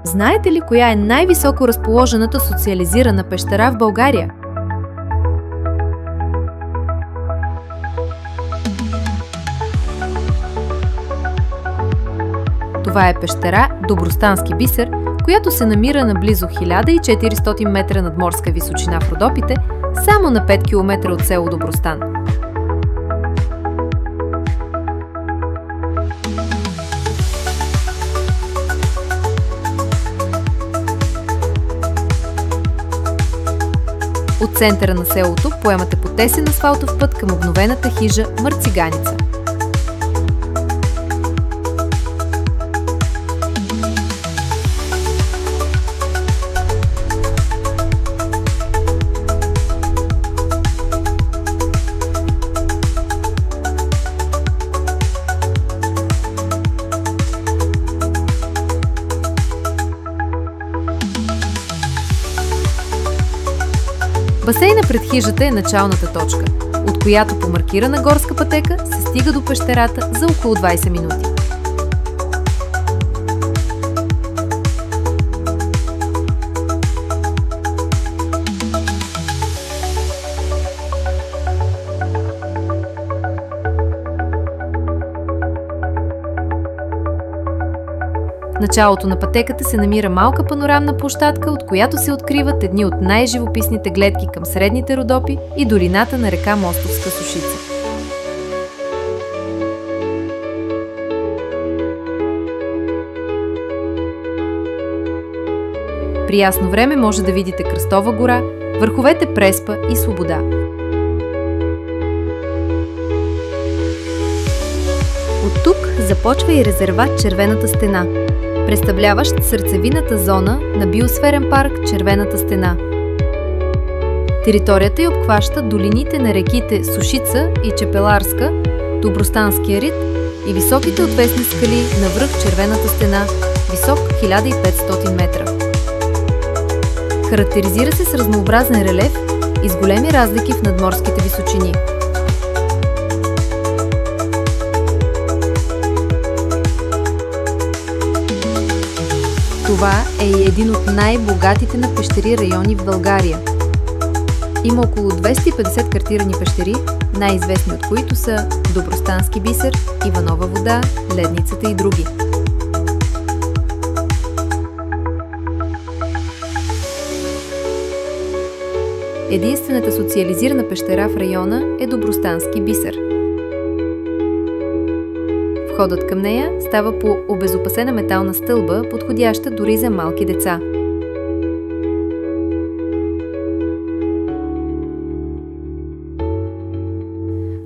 Знаете ли коя е най-високо разположената социализирана пещера в България? Това е пещера Добростански бисер, която се намира на близо 1400 метра надморска височина в Родопите, само на 5 км от село Добростан. От центъра на селото поемате по тесен асфалтов път към обновената хижа Марциганица. Басейна пред хижата е началната точка, от която по маркирана горска пътека се стига до пещерата за около 20 минути. В началото на пътеката се намира малка панорамна площадка, от която се откриват едни от най-живописните гледки към средните Родопи и долината на река Мостовска Сушица. При ясно време може да видите Кръстова гора, върховете Преспа и Свобода. От тук започва и резерват Червената стена, представляващ сърцевината зона на биосферен парк Червената стена. Територията й обхваща долините на реките Сушица и Чепеларска, Добростанския рид и високите отвесни скали на връх Червената стена, висок 1500 метра. Характеризира се с разнообразен релеф и с големи разлики в надморските височини. Това е и един от най-богатите на пещери райони в България. Има около 250 картирани пещери, най-известни от които са Добростански бисер, Иванова вода, Ледницата и други. Единствената социализирана пещера в района е Добростански бисер. Входът към нея става по обезопасена метална стълба, подходяща дори за малки деца.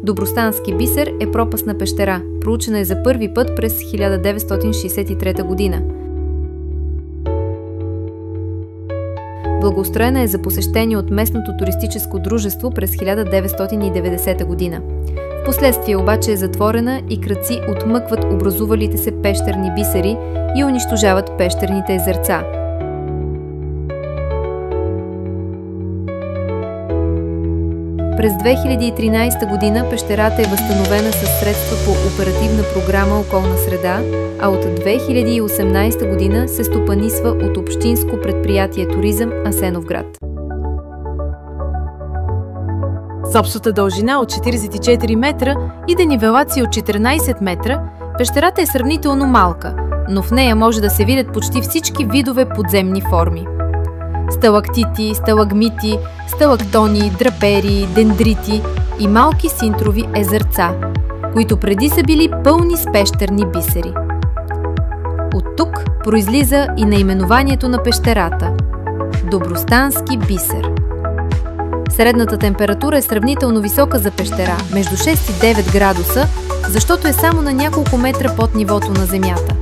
Добростански бисер е пропастна пещера, проучена е за първи път през 1963 година. Благоустроена е за посещение от местното туристическо дружество през 1990 година. Впоследствие обаче е затворена и крадци отмъкват образувалите се пещерни бисери и унищожават пещерните езерца. През 2013 година пещерата е възстановена със средства по Оперативна програма Околна среда, а от 2018 година се стопанисва от Общинско предприятие Туризъм Асеновград. С общата дължина от 44 метра и денивелация от 14 метра, пещерата е сравнително малка, но в нея може да се видят почти всички видове подземни форми. Сталактити, сталагмити, сталактони, драпери, дендрити и малки синтрови езерца, които преди са били пълни с пещерни бисери. От тук произлиза и наименованието на пещерата – Добростански бисер. Средната температура е сравнително висока за пещера, между 6 и 9 градуса, защото е само на няколко метра под нивото на земята.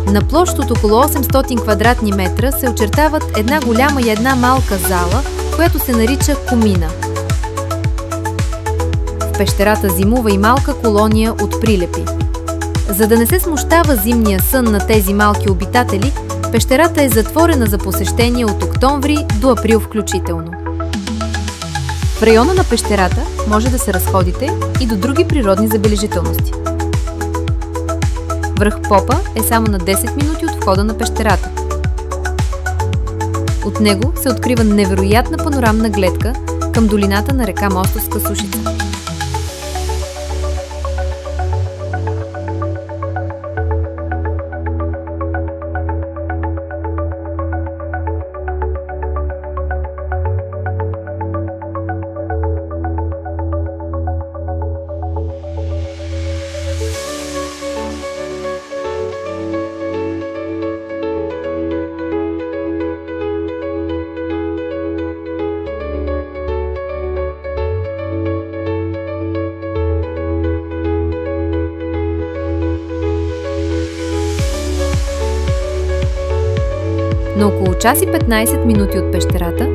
На площ от около 800 квадратни метра се очертават една голяма и една малка зала, която се нарича комина. В пещерата зимува и малка колония от прилепи. За да не се смущава зимния сън на тези малки обитатели, пещерата е затворена за посещение от октомври до април включително. В района на пещерата може да се разходите и до други природни забележителности. Връх Попа е само на 10 минути от входа на пещерата. От него се открива невероятна панорамна гледка към долината на река Мостовска сушица. На около час и 15 минути от пещерата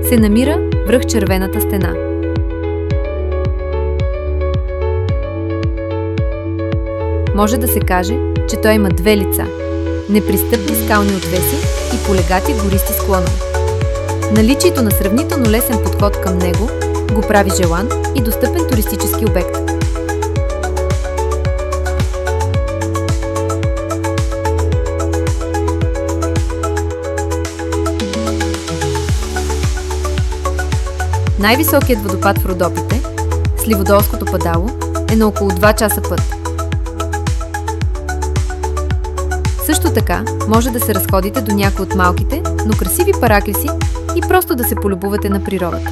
се намира връх Червената стена. Може да се каже, че той има две лица – непристъпни скални отвеси и полегати гористи склонове. Наличието на сравнително лесен подход към него го прави желан и достъпен туристически обект. Най-високият водопад в Родопите, Сливодолското падало, е на около 2 часа път. Също така, може да се разходите до някои от малките, но красиви параклиси и просто да се полюбувате на природата.